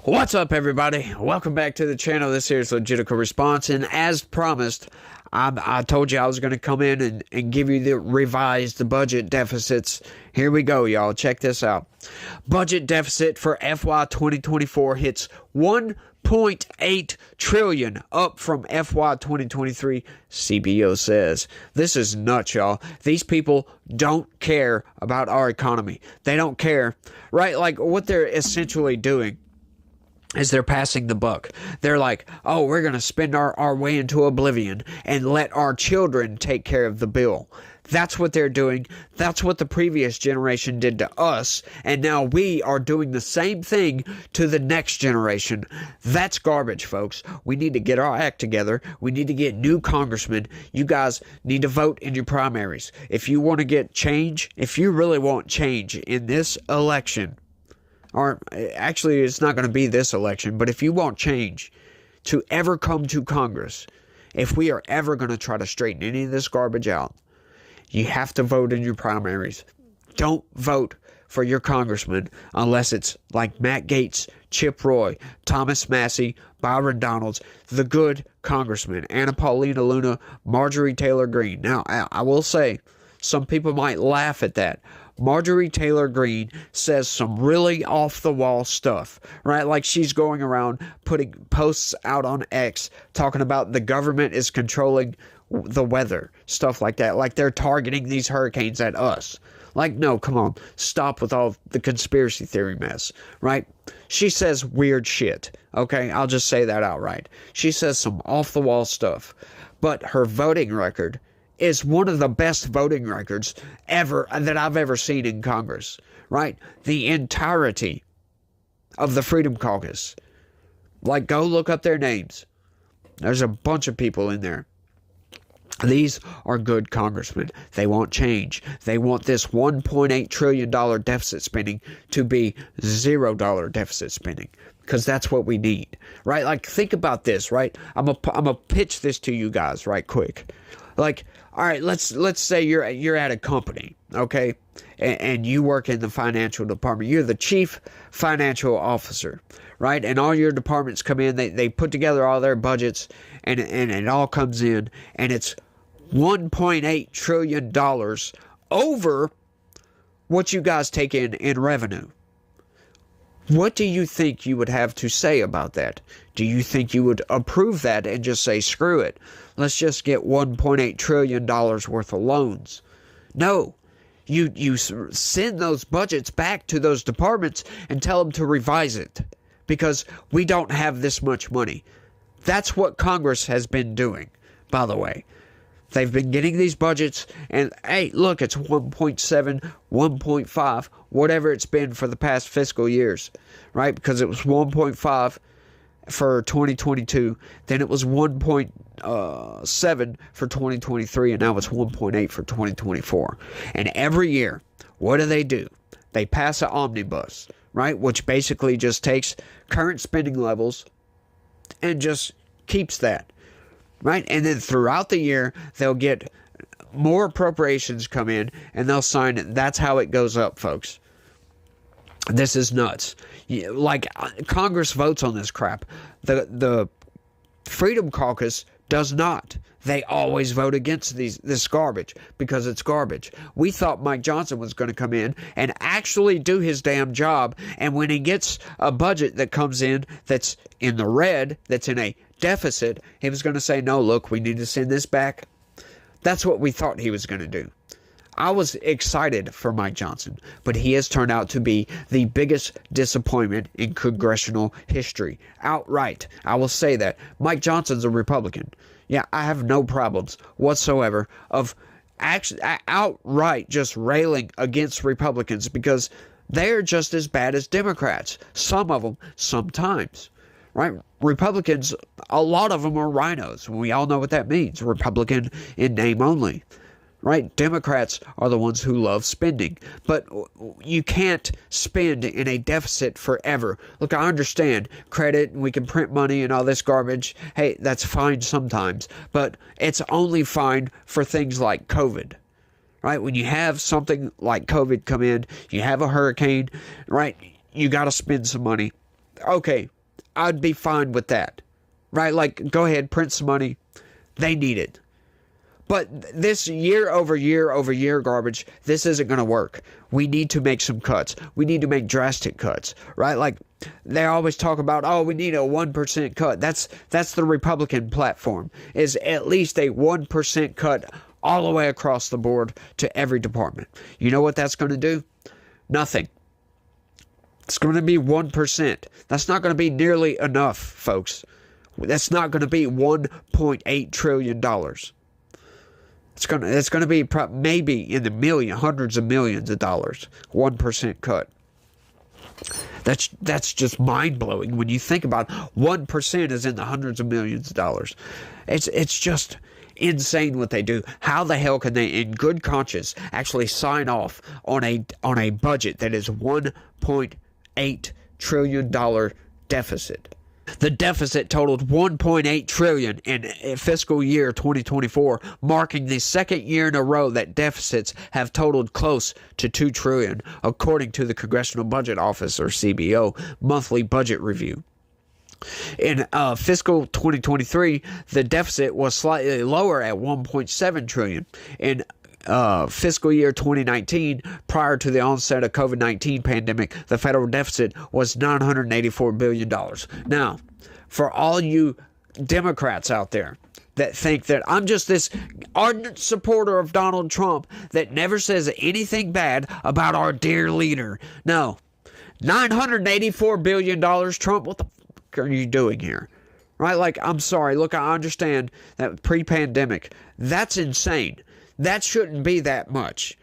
What's up, everybody? Welcome back to the channel. This here is Legitical Response, and as promised, I told you I was going to come in and give you the revised budget deficits. Here we go, y'all. Check this out. Budget deficit for FY 2024 hits 1.8 trillion, up from FY 2023, CBO says. This is nuts, y'all. These people don't care about our economy. They don't care, right? Like, what they're essentially doing is they're passing the buck. They're like, oh, we're going to spend our way into oblivion and let our children take care of the bill. That's what they're doing. That's what the previous generation did to us. And now we are doing the same thing to the next generation. That's garbage, folks. We need to get our act together. We need to get new congressmen. You guys need to vote in your primaries. If you want to get change, if you really want change in this election, or actually it's not going to be this election, but if you want change to ever come to Congress, if we are ever going to try to straighten any of this garbage out, you have to vote in your primaries. Don't vote for your congressman unless it's like Matt Gaetz, Chip Roy, Thomas Massie, Byron Donalds, the good congressmen, Anna Paulina Luna, Marjorie Taylor Greene. Now, I will say, some people might laugh at that. Marjorie Taylor Greene says some really off-the-wall stuff, right? Like she's going around putting posts out on X talking about the government is controlling the weather, stuff like that. Like they're targeting these hurricanes at us. Like, no, come on. Stop with all the conspiracy theory mess, right? She says weird shit, okay? I'll just say that outright. She says some off-the-wall stuff, but her voting record is one of the best voting records ever that I've ever seen in Congress, right? The entirety of the Freedom Caucus. Like, go look up their names. There's a bunch of people in there. These are good congressmen. They want change. They want this $1.8 trillion deficit spending to be $0 deficit spending. Because that's what we need, right? Like, think about this, right? I'm gonna pitch this to you guys right quick. Like, all right, let's say you're at a company, okay, and you work in the financial department. You're the chief financial officer, right? And all your departments come in. They put together all their budgets, and it all comes in, and it's $1.8 trillion over what you guys take in revenue. What do you think you would have to say about that? Do you think you would approve that and just say, screw it, let's just get $1.8 trillion worth of loans? No. You send those budgets back to those departments and tell them to revise it because we don't have this much money. That's what Congress has been doing, by the way. They've been getting these budgets, and hey, look, it's 1.7, 1.5, whatever it's been for the past fiscal years, right? Because it was 1.5 for 2022, then it was 1.7 for 2023, and now it's 1.8 for 2024. And every year, what do? They pass an omnibus, right? Which basically just takes current spending levels and just keeps that. Right? And then throughout the year, they'll get more appropriations come in, and they'll sign it. That's how it goes up, folks. This is nuts. Like, Congress votes on this crap. The Freedom Caucus does not. They always vote against this garbage because it's garbage. We thought Mike Johnson was going to come in and actually do his damn job, and when he gets a budget that comes in that's in the red, that's in a deficit, he was going to say, no, look, we need to send this back. That's what we thought he was going to do. I was excited for Mike Johnson, but he has turned out to be the biggest disappointment in congressional history. Outright. I will say that. Mike Johnson's a Republican. Yeah, I have no problems whatsoever of actually outright just railing against Republicans because they're just as bad as Democrats. Some of them, sometimes. Right? Republicans, a lot of them are rhinos. We all know what that means. Republican in name only. Right? Democrats are the ones who love spending. But you can't spend in a deficit forever. Look, I understand credit and we can print money and all this garbage. Hey, that's fine sometimes. But it's only fine for things like COVID. Right? When you have something like COVID come in, you have a hurricane, right? You got to spend some money. Okay, I'd be fine with that. Right? Like, go ahead, print some money. They need it. But this year over year garbage, this isn't going to work. We need to make some cuts. We need to make drastic cuts, right? Like, they always talk about, oh, we need a 1% cut. That's the Republican platform, is at least a 1% cut all the way across the board to every department. You know what that's going to do? Nothing. It's going to be 1%. That's not going to be nearly enough, folks. That's not going to be $1.8 trillion. It's going to be maybe in the hundreds of millions of dollars. 1% cut. That's just mind blowing when you think about it. 1% is in the hundreds of millions of dollars. It's just insane what they do. How the hell can they, in good conscience, actually sign off on a budget that is $1.8 trillion deficit? The deficit totaled $1.8 trillion in fiscal year 2024, marking the second year in a row that deficits have totaled close to $2 trillion, according to the Congressional Budget Office, or CBO, monthly budget review. In fiscal 2023, the deficit was slightly lower at $1.7 trillion. In fiscal year 2019, prior to the onset of COVID-19 pandemic, the federal deficit was $984 billion. Now, for all you Democrats out there that think that I'm just this ardent supporter of Donald Trump that never says anything bad about our dear leader. No. $984 billion, Trump, what the fuck are you doing here? Right? Like, I'm sorry. Look, I understand that pre-pandemic, that's insane. That shouldn't be that much.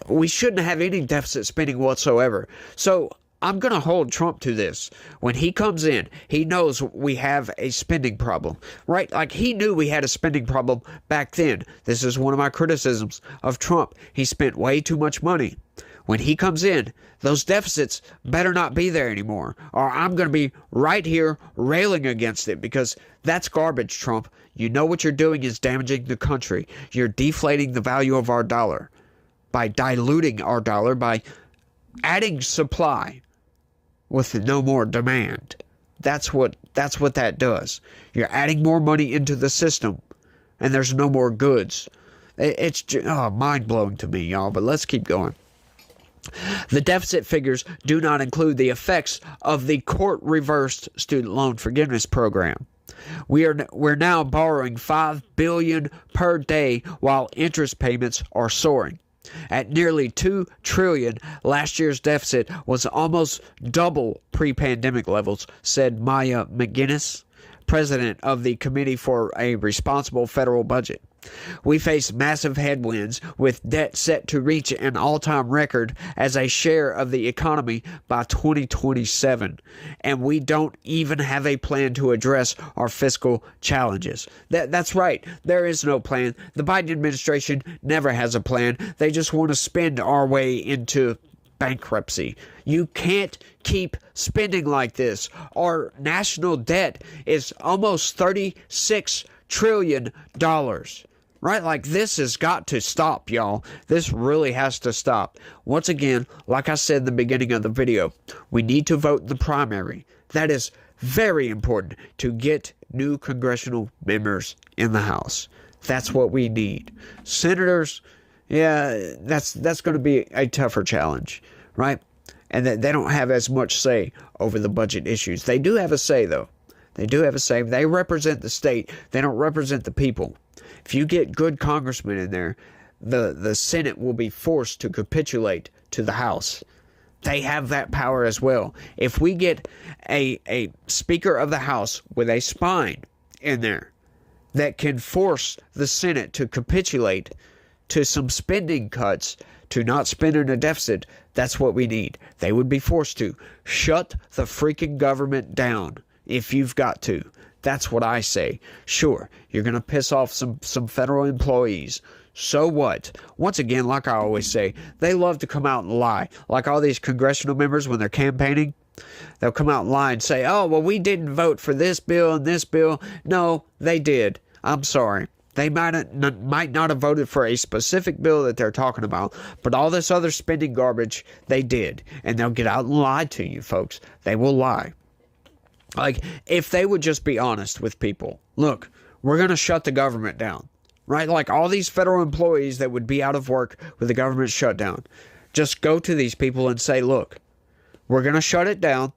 We shouldn't have any deficit spending whatsoever. So I'm going to hold Trump to this. When he comes in, he knows we have a spending problem, right? Like, he knew we had a spending problem back then. This is one of my criticisms of Trump. He spent way too much money. When he comes in, those deficits better not be there anymore, or I'm going to be right here railing against it, because that's garbage, Trump. You know what you're doing is damaging the country. You're deflating the value of our dollar by diluting our dollar, by adding supply with no more demand. That's what that does. You're adding more money into the system, and there's no more goods. It's mind-blowing to me, y'all, but let's keep going. The deficit figures do not include the effects of the court-reversed student loan forgiveness program. We're now borrowing $5 billion per day while interest payments are soaring. At nearly $2 trillion, last year's deficit was almost double pre-pandemic levels, said Maya McGinnis, president of the Committee for a Responsible Federal Budget. We face massive headwinds, with debt set to reach an all-time record as a share of the economy by 2027, and we don't even have a plan to address our fiscal challenges. That's right. There is no plan. The Biden administration never has a plan. They just want to spend our way into bankruptcy. You can't keep spending like this. Our national debt is almost $36 trillion. Right? Like, this has got to stop, y'all. This really has to stop. Once again, like I said in the beginning of the video, we need to vote in the primary. That is very important to get new congressional members in the House. That's what we need. Senators, yeah, that's going to be a tougher challenge, right? And that they don't have as much say over the budget issues. They do have a say, though. They do have a say. They represent the state. They don't represent the people. If you get good congressmen in there, the Senate will be forced to capitulate to the House. They have that power as well. If we get a Speaker of the House with a spine in there that can force the Senate to capitulate to some spending cuts, to not spend in a deficit, that's what we need. They would be forced to. Shut the freaking government down if you've got to. That's what I say. Sure, you're going to piss off some federal employees. So what? Once again, like I always say, they love to come out and lie. Like all these congressional members when they're campaigning, they'll come out and lie and say, oh, well, we didn't vote for this bill and this bill. No, they did. I'm sorry. They might not have voted for a specific bill that they're talking about, but all this other spending garbage, they did. And they'll get out and lie to you, folks. They will lie. Like, if they would just be honest with people, look, we're going to shut the government down, right? Like, all these federal employees that would be out of work with the government shutdown, just go to these people and say, look, we're going to shut it down,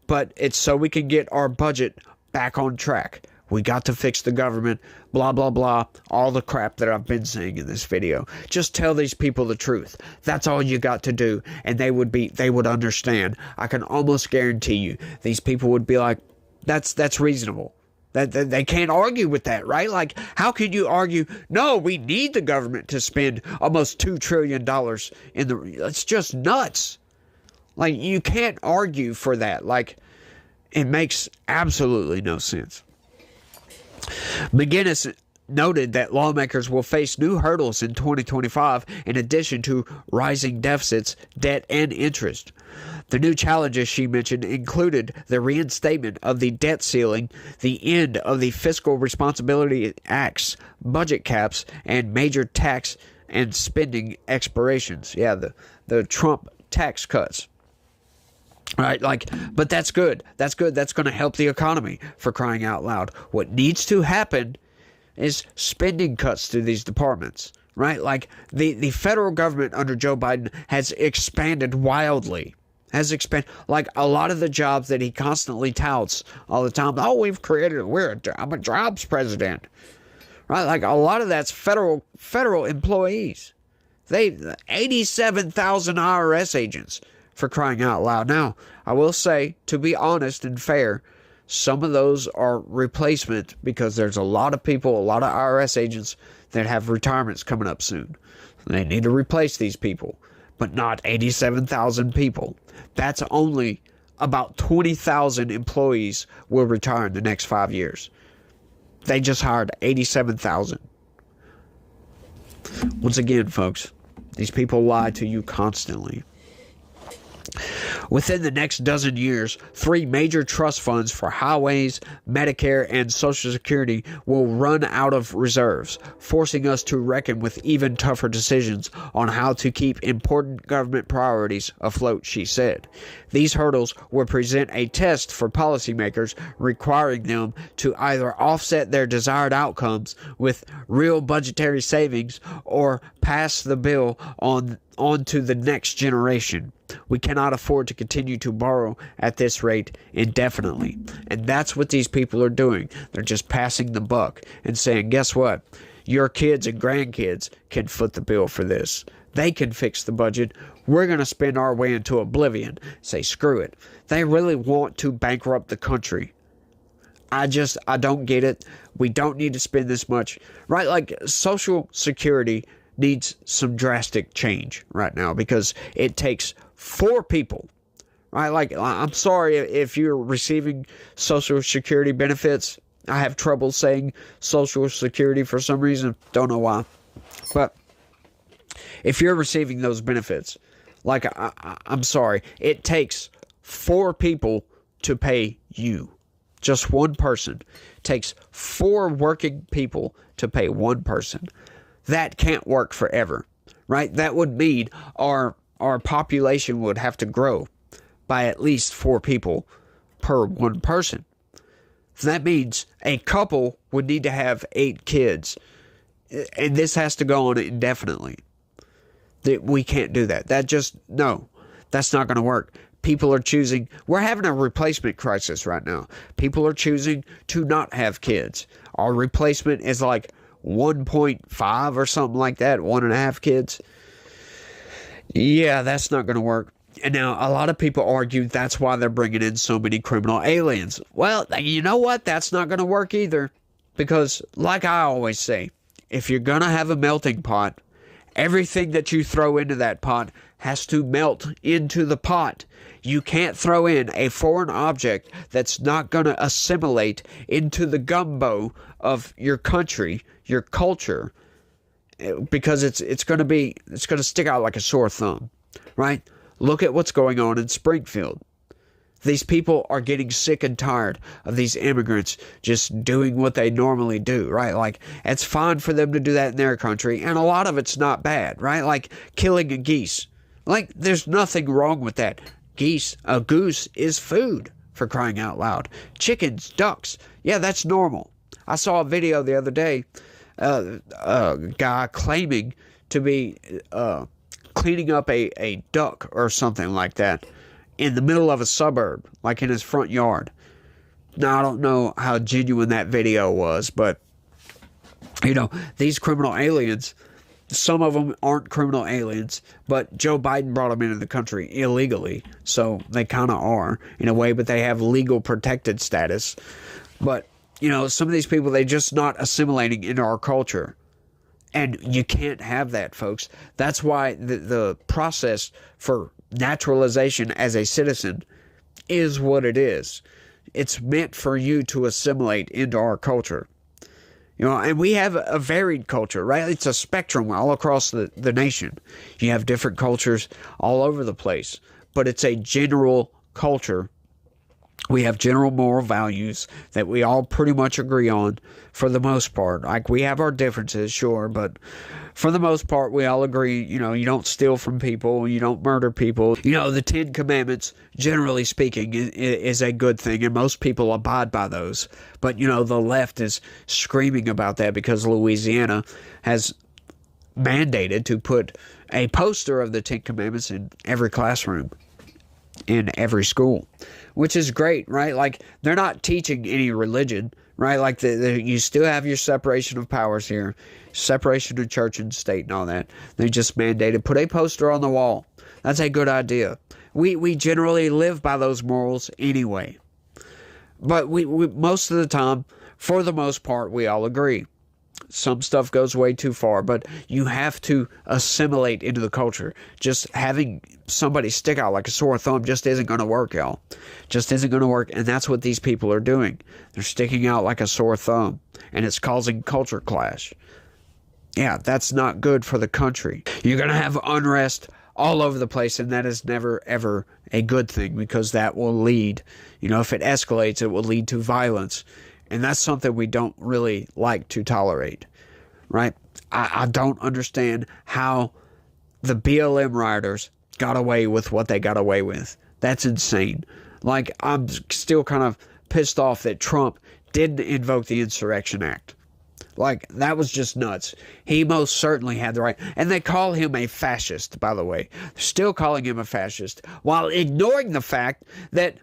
but it's so we can get our budget back on track. We got to fix the government, blah, blah, blah, all the crap that I've been saying in this video. Just tell these people the truth. That's all you got to do, and they would understand. I can almost guarantee you these people would be like, that's reasonable. That they can't argue with that, right? Like, how can you argue, no, we need the government to spend almost $2 trillion in the... It's just nuts. Like, you can't argue for that. Like, it makes absolutely no sense. McGinnis noted that lawmakers will face new hurdles in 2025 in addition to rising deficits, debt, and interest. The new challenges she mentioned included the reinstatement of the debt ceiling, the end of the Fiscal Responsibility Act's budget caps, and major tax and spending expirations. Yeah, the Trump tax cuts. Right, like, but that's good. That's good. That's going to help the economy, for crying out loud. What needs to happen is spending cuts to these departments, right? Like, the federal government under Joe Biden has expanded wildly. Like, a lot of the jobs that he constantly touts all the time. Oh, I'm a jobs president, right? Like, a lot of that's federal employees. 87,000 IRS agents, for crying out loud. Now, I will say, to be honest and fair, some of those are replacement because there's a lot of people, a lot of IRS agents that have retirements coming up soon. They need to replace these people, but not 87,000 people. That's only about 20,000 employees will retire in the next 5 years. They just hired 87,000. Once again, folks, these people lie to you constantly. Within the next dozen years, 3 major trust funds for highways, Medicare, and Social Security will run out of reserves, forcing us to reckon with even tougher decisions on how to keep important government priorities afloat, she said. These hurdles will present a test for policymakers, requiring them to either offset their desired outcomes with real budgetary savings or pass the bill on to the next generation. We cannot afford to continue to borrow at this rate indefinitely. And that's what these people are doing. They're just passing the buck and saying, guess what? Your kids and grandkids can foot the bill for this. They can fix the budget. We're going to spend our way into oblivion. Say, screw it. They really want to bankrupt the country. I don't get it. We don't need to spend this much. Right? Like, Social Security needs some drastic change right now because it takes 4 people, right? Like, I'm sorry if you're receiving Social Security benefits. I have trouble saying Social Security for some reason. Don't know why. But if you're receiving those benefits, like, I'm sorry, it takes 4 people to pay you. Just one person. It takes 4 working people to pay one person. That can't work forever, right? That would mean our population would have to grow by at least 4 people per one person. So that means a couple would need to have 8 kids. And this has to go on indefinitely. We can't do that. No, that's not going to work. People are choosing, we're having a replacement crisis right now. People are choosing to not have kids. Our replacement is like 1.5 or something like that, 1.5 kids. Yeah, that's not going to work. And now a lot of people argue that's why they're bringing in so many criminal aliens. Well, you know what? That's not going to work either. Because, like I always say, if you're going to have a melting pot, everything that you throw into that pot has to melt into the pot. You can't throw in a foreign object that's not going to assimilate into the gumbo of your country, your culture, because it's going to stick out like a sore thumb, right? Look at what's going on in Springfield. These people are getting sick and tired of these immigrants just doing what they normally do, right? Like, it's fine for them to do that in their country, and a lot of it's not bad, right? Like killing a geese. Like, there's nothing wrong with that. A goose is food for crying out loud. Chickens, ducks, yeah, that's normal. I saw a video the other day, a guy claiming to be cleaning up a duck or something like that in the middle of a suburb, like in his front yard. Now, I don't know how genuine that video was, but, you know, these criminal aliens, some of them aren't criminal aliens, but Joe Biden brought them into the country illegally, so they kind of are, in a way, but they have legal protected status. But, you know, some of these people, they're just not assimilating into our culture. And you can't have that, folks. That's why the process for naturalization as a citizen is what it is. It's meant for you to assimilate into our culture. You know, and we have a varied culture, right? It's a spectrum all across the nation. You have different cultures all over the place, but it's a general culture. We have general moral values that we all pretty much agree on for the most part. Like, we have our differences, sure, but for the most part, we all agree, you know, you don't steal from people, you don't murder people. You know, the 10 Commandments, generally speaking, is a good thing, and most people abide by those. But, you know, the left is screaming about that because Louisiana has mandated to put a poster of the 10 Commandments in every classroom, in every school, which is great, right? Like, they're not teaching any religion, right? Like, you still have your separation of powers here, separation of church and state and all that. They just mandated, put a poster on the wall. That's a good idea. We generally live by those morals anyway. But we most of the time, for the most part, we all agree. Some stuff goes way too far, but you have to assimilate into the culture. Just having somebody stick out like a sore thumb just isn't going to work, y'all. Just isn't going to work, and that's what these people are doing. They're sticking out like a sore thumb, and it's causing culture clash. Yeah, that's not good for the country. You're going to have unrest all over the place, and that is never, ever a good thing, because that will lead, you know, if it escalates, it will lead to violence. And that's something we don't really like to tolerate, right? I don't understand how the BLM rioters got away with what they got away with. That's insane. Like, I'm still kind of pissed off that Trump didn't invoke the Insurrection Act. Like, that was just nuts. He most certainly had the right. And they call him a fascist, by the way. They're still calling him a fascist, while ignoring the fact that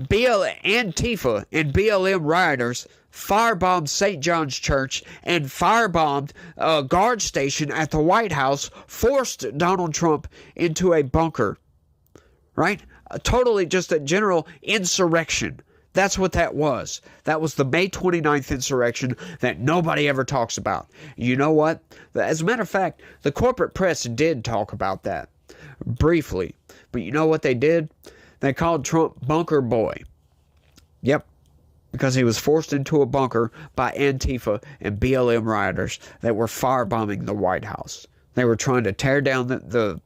Antifa and BLM rioters firebombed St. John's Church and firebombed a guard station at the White House, forced Donald Trump into a bunker, right? Totally just a general insurrection. That's what that was. That was the May 29th insurrection that nobody ever talks about. You know what? As a matter of fact, the corporate press did talk about that briefly. But you know what they did? They called Trump Bunker Boy. Yep. Because he was forced into a bunker by Antifa and BLM rioters that were firebombing the White House. They were trying to tear down the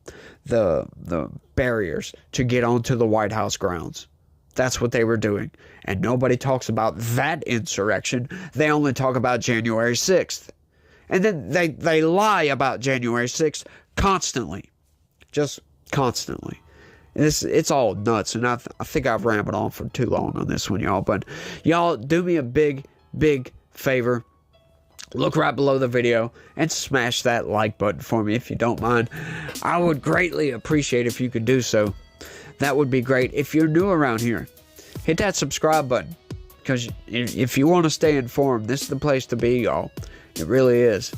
barriers to get onto the White House grounds. That's what they were doing. And nobody talks about that insurrection. They only talk about January 6th. And then they lie about January 6th constantly. Just constantly. It's all nuts, and I think I've rambled on for too long on this one, y'all. But y'all, do me a big, big favor. Look right below the video and smash that like button for me if you don't mind. I would greatly appreciate if you could do so. That would be great. If you're new around here, hit that subscribe button, because if you want to stay informed, this is the place to be, y'all. It really is.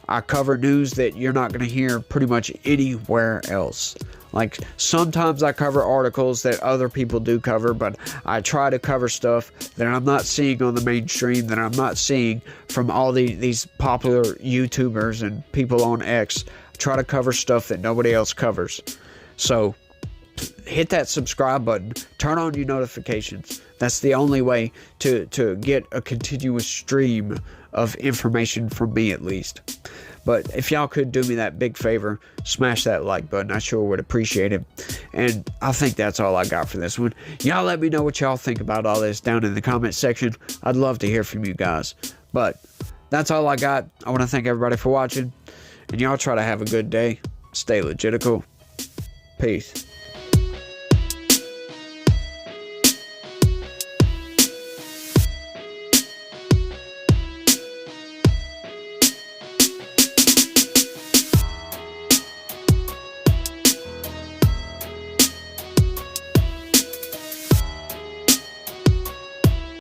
I cover news that you're not going to hear pretty much anywhere else. Like, sometimes I cover articles that other people do cover, but I try to cover stuff that I'm not seeing on the mainstream, that I'm not seeing from all these popular YouTubers and people on X. I try to cover stuff that nobody else covers. So, hit that subscribe button. Turn on your notifications. That's the only way to get a continuous stream of information from me, at least. But if y'all could do me that big favor, smash that like button. I sure would appreciate it. And I think that's all I got for this one. Y'all let me know what y'all think about all this down in the comment section. I'd love to hear from you guys. But that's all I got. I want to thank everybody for watching. And y'all try to have a good day. Stay legitical. Peace.